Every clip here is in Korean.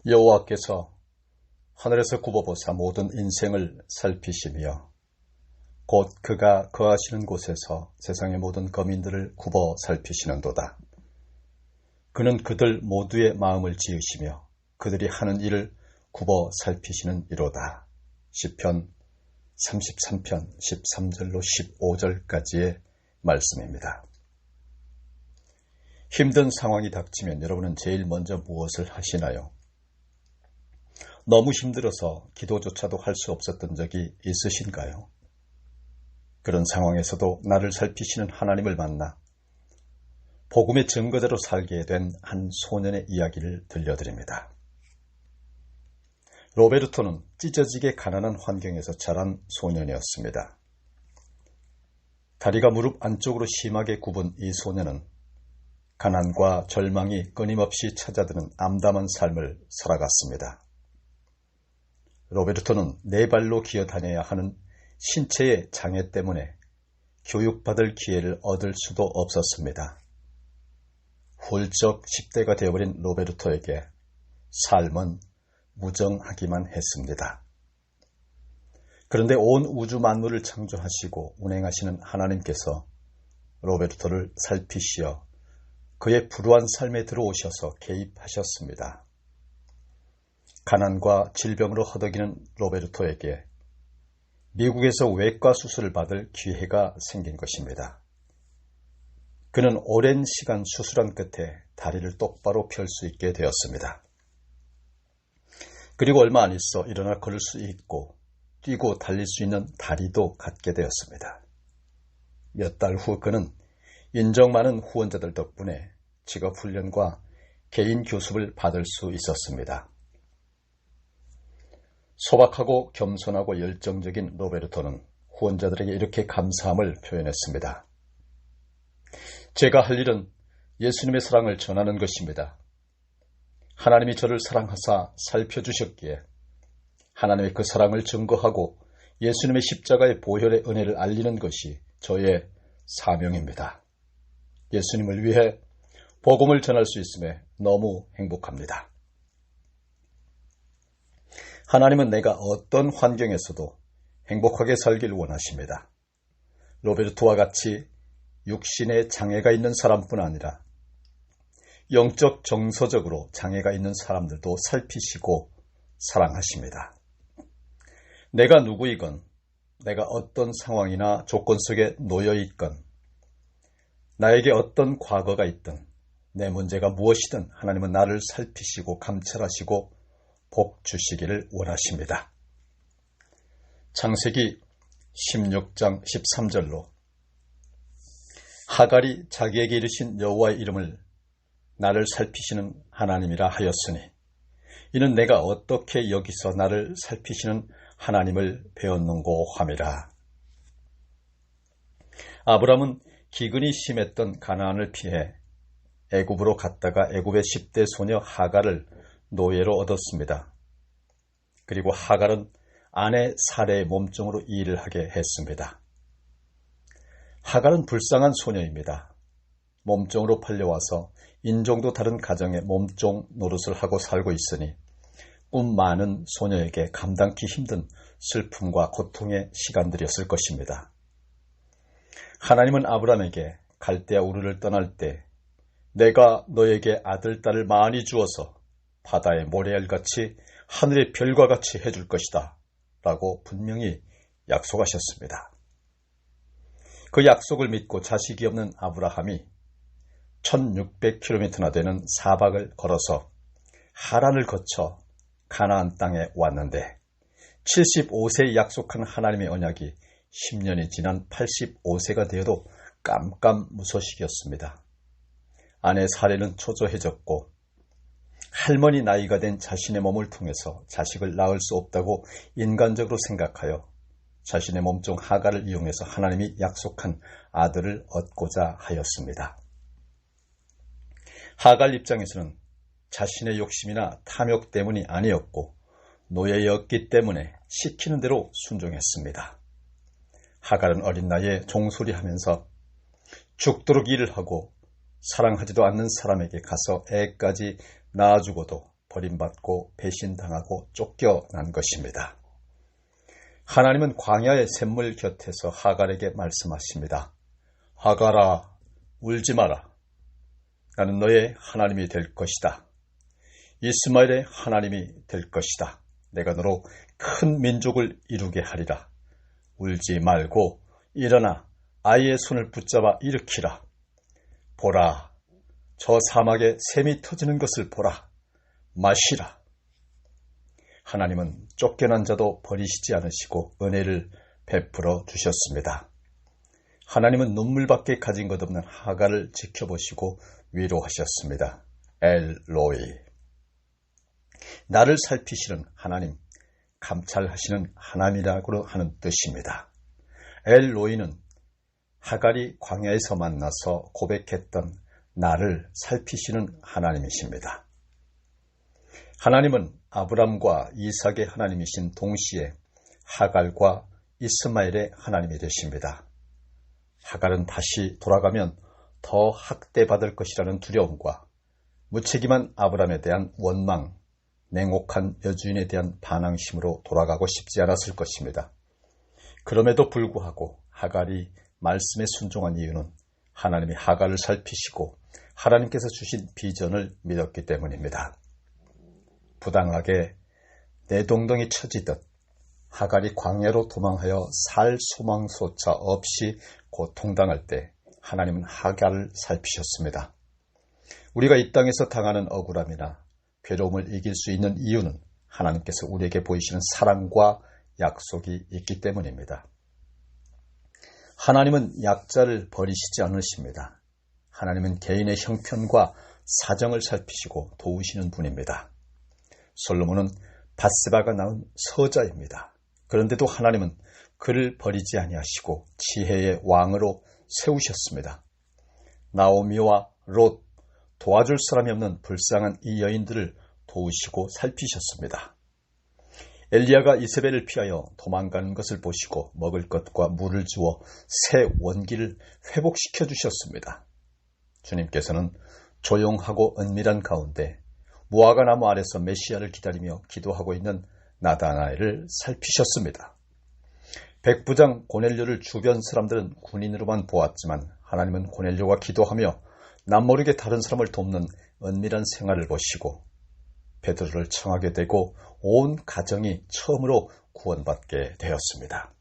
여호와께서 하늘에서 굽어보사 모든 인생을 살피시며 곧 그가 거하시는 곳에서 세상의 모든 거민들을 굽어 살피시는도다. 그는 그들 모두의 마음을 지으시며 그들이 하는 일을 굽어 살피시는 이로다. 시편 33편 13절로 15절까지의 말씀입니다. 힘든 상황이 닥치면 여러분은 제일 먼저 무엇을 하시나요? 너무 힘들어서 기도조차도 할 수 없었던 적이 있으신가요? 그런 상황에서도 나를 살피시는 하나님을 만나 복음의 증거대로 살게 된 한 소년의 이야기를 들려드립니다. 로베르토는 찢어지게 가난한 환경에서 자란 소년이었습니다. 다리가 무릎 안쪽으로 심하게 굽은 이 소년은 가난과 절망이 끊임없이 찾아드는 암담한 삶을 살아갔습니다. 로베르토는 네 발로 기어다녀야 하는 신체의 장애 때문에 교육받을 기회를 얻을 수도 없었습니다. 훌쩍 10대가 되어버린 로베르토에게 삶은 무정하기만 했습니다. 그런데 온 우주 만물을 창조하시고 운행하시는 하나님께서 로베르토를 살피시어 그의 불우한 삶에 들어오셔서 개입하셨습니다. 가난과 질병으로 허덕이는 로베르토에게 미국에서 외과 수술을 받을 기회가 생긴 것입니다. 그는 오랜 시간 수술한 끝에 다리를 똑바로 펼 수 있게 되었습니다. 그리고 얼마 안 있어 일어나 걸을 수 있고 뛰고 달릴 수 있는 다리도 갖게 되었습니다. 몇 달 후 그는 인정 많은 후원자들 덕분에 직업훈련과 개인 교습을 받을 수 있었습니다. 소박하고 겸손하고 열정적인 로베르토는 후원자들에게 이렇게 감사함을 표현했습니다. 제가 할 일은 예수님의 사랑을 전하는 것입니다. 하나님이 저를 사랑하사 살펴주셨기에 하나님의 그 사랑을 증거하고 예수님의 십자가의 보혈의 은혜를 알리는 것이 저의 사명입니다. 예수님을 위해 복음을 전할 수 있음에 너무 행복합니다. 하나님은 내가 어떤 환경에서도 행복하게 살길 원하십니다. 로베르토와 같이 육신에 장애가 있는 사람뿐 아니라 영적 정서적으로 장애가 있는 사람들도 살피시고 사랑하십니다. 내가 누구이건 내가 어떤 상황이나 조건 속에 놓여 있건 나에게 어떤 과거가 있든 내 문제가 무엇이든 하나님은 나를 살피시고 감찰하시고 복 주시기를 원하십니다. 창세기 16장 13절로 하갈이 자기에게 이르신 여호와의 이름을 나를 살피시는 하나님이라 하였으니 이는 내가 어떻게 여기서 나를 살피시는 하나님을 배웠는고 함이라. 아브람은 기근이 심했던 가나안을 피해 애굽으로 갔다가 애굽의 10대 소녀 하갈을 노예로 얻었습니다. 그리고 하갈은 아내 사레의 몸종으로 일을 하게 했습니다. 하갈은 불쌍한 소녀입니다. 몸종으로 팔려와서 인종도 다른 가정에 몸종 노릇을 하고 살고 있으니 꿈 많은 소녀에게 감당기 힘든 슬픔과 고통의 시간들이었을 것입니다. 하나님은 아브람에게 갈대아 우르를 떠날 때 내가 너에게 아들, 딸을 많이 주어서 바다의 모래알같이 하늘의 별과 같이 해줄 것이다 라고 분명히 약속하셨습니다. 그 약속을 믿고 자식이 없는 아브라함이 1600km나 되는 사박을 걸어서 하란을 거쳐 가나안 땅에 왔는데 75세에 약속한 하나님의 언약이 10년이 지난 85세가 되어도 깜깜무소식이었습니다. 아내 사레는 초조해졌고 할머니 나이가 된 자신의 몸을 통해서 자식을 낳을 수 없다고 인간적으로 생각하여 자신의 몸종 하갈을 이용해서 하나님이 약속한 아들을 얻고자 하였습니다. 하갈 입장에서는 자신의 욕심이나 탐욕 때문이 아니었고 노예였기 때문에 시키는 대로 순종했습니다. 하갈은 어린 나이에 종소리하면서 죽도록 일을 하고 사랑하지도 않는 사람에게 가서 애까지 낳아주고도 버림받고 배신당하고 쫓겨난 것입니다. 하나님은 광야의 샘물 곁에서 하갈에게 말씀하십니다. 하갈아, 울지 마라. 나는 너의 하나님이 될 것이다. 이스마엘의 하나님이 될 것이다. 내가 너로 큰 민족을 이루게 하리라. 울지 말고 일어나 아이의 손을 붙잡아 일으키라. 보라, 저 사막에 샘이 터지는 것을 보라. 마시라. 하나님은 쫓겨난 자도 버리시지 않으시고 은혜를 베풀어 주셨습니다. 하나님은 눈물밖에 가진 것 없는 하갈을 지켜보시고 위로하셨습니다. 엘로이. 나를 살피시는 하나님, 감찰하시는 하나님이라고 하는 뜻입니다. 엘로이는 하갈이 광야에서 만나서 고백했던 나를 살피시는 하나님이십니다. 하나님은 아브람과 이삭의 하나님이신 동시에 하갈과 이스마엘의 하나님이 되십니다. 하갈은 다시 돌아가면 더 학대받을 것이라는 두려움과 무책임한 아브람에 대한 원망, 냉혹한 여주인에 대한 반항심으로 돌아가고 싶지 않았을 것입니다. 그럼에도 불구하고 하갈이 말씀에 순종한 이유는 하나님이 하갈을 살피시고 하나님께서 주신 비전을 믿었기 때문입니다. 부당하게 내동댕이 쳐지듯 하갈이 광야로 도망하여 살 소망소차 없이 고통당할 때 하나님은 하갈을 살피셨습니다. 우리가 이 땅에서 당하는 억울함이나 괴로움을 이길 수 있는 이유는 하나님께서 우리에게 보이시는 사랑과 약속이 있기 때문입니다. 하나님은 약자를 버리시지 않으십니다. 하나님은 개인의 형편과 사정을 살피시고 도우시는 분입니다. 솔로몬은 밧세바가 낳은 서자입니다. 그런데도 하나님은 그를 버리지 아니하시고 지혜의 왕으로 세우셨습니다. 나오미와 롯, 도와줄 사람이 없는 불쌍한 이 여인들을 도우시고 살피셨습니다. 엘리야가 이세벨을 피하여 도망가는 것을 보시고 먹을 것과 물을 주어 새 원기를 회복시켜 주셨습니다. 주님께서는 조용하고 은밀한 가운데 무화과 나무 아래서 메시아를 기다리며 기도하고 있는 나다나엘을 살피셨습니다. 백부장 고넬료를 주변 사람들은 군인으로만 보았지만 하나님은 고넬료가 기도하며 남모르게 다른 사람을 돕는 은밀한 생활을 보시고 베드로를 청하게 되고 온 가정이 처음으로 구원받게 되었습니다.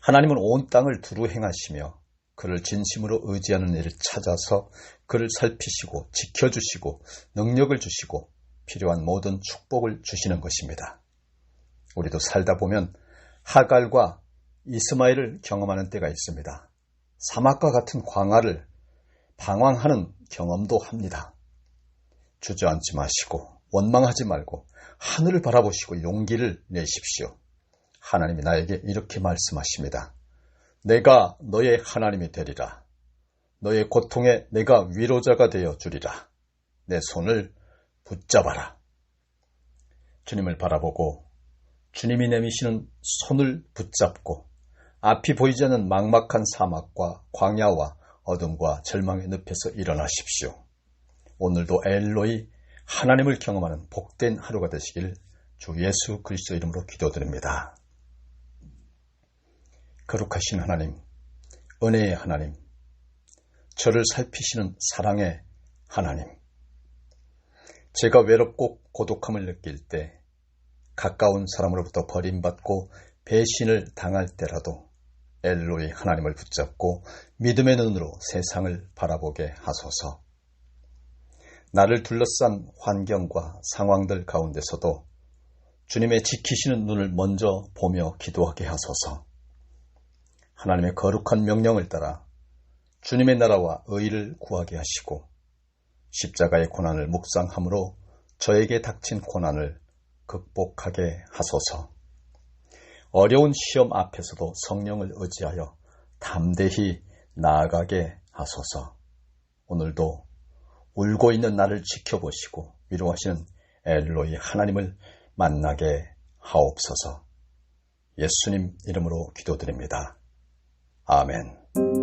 하나님은 온 땅을 두루 행하시며 그를 진심으로 의지하는 이를 찾아서 그를 살피시고 지켜주시고 능력을 주시고 필요한 모든 축복을 주시는 것입니다. 우리도 살다 보면 하갈과 이스마엘을 경험하는 때가 있습니다. 사막과 같은 광야를 방황하는 경험도 합니다. 주저앉지 마시고 원망하지 말고 하늘을 바라보시고 용기를 내십시오. 하나님이 나에게 이렇게 말씀하십니다. 내가 너의 하나님이 되리라. 너의 고통에 내가 위로자가 되어 주리라. 내 손을 붙잡아라. 주님을 바라보고 주님이 내미시는 손을 붙잡고 앞이 보이지 않는 막막한 사막과 광야와 어둠과 절망의 늪에서 일어나십시오. 오늘도 엘로이 하나님을 경험하는 복된 하루가 되시길 주 예수 그리스도 이름으로 기도드립니다. 거룩하신 하나님, 은혜의 하나님, 저를 살피시는 사랑의 하나님, 제가 외롭고 고독함을 느낄 때 가까운 사람으로부터 버림받고 배신을 당할 때라도 엘로이 하나님을 붙잡고 믿음의 눈으로 세상을 바라보게 하소서. 나를 둘러싼 환경과 상황들 가운데서도 주님의 지키시는 눈을 먼저 보며 기도하게 하소서. 하나님의 거룩한 명령을 따라 주님의 나라와 의를 구하게 하시고 십자가의 고난을 묵상함으로 저에게 닥친 고난을 극복하게 하소서. 어려운 시험 앞에서도 성령을 의지하여 담대히 나아가게 하소서. 오늘도 울고 있는 나를 지켜보시고 위로하시는 엘로이 하나님을 만나게 하옵소서. 예수님 이름으로 기도드립니다. 아멘.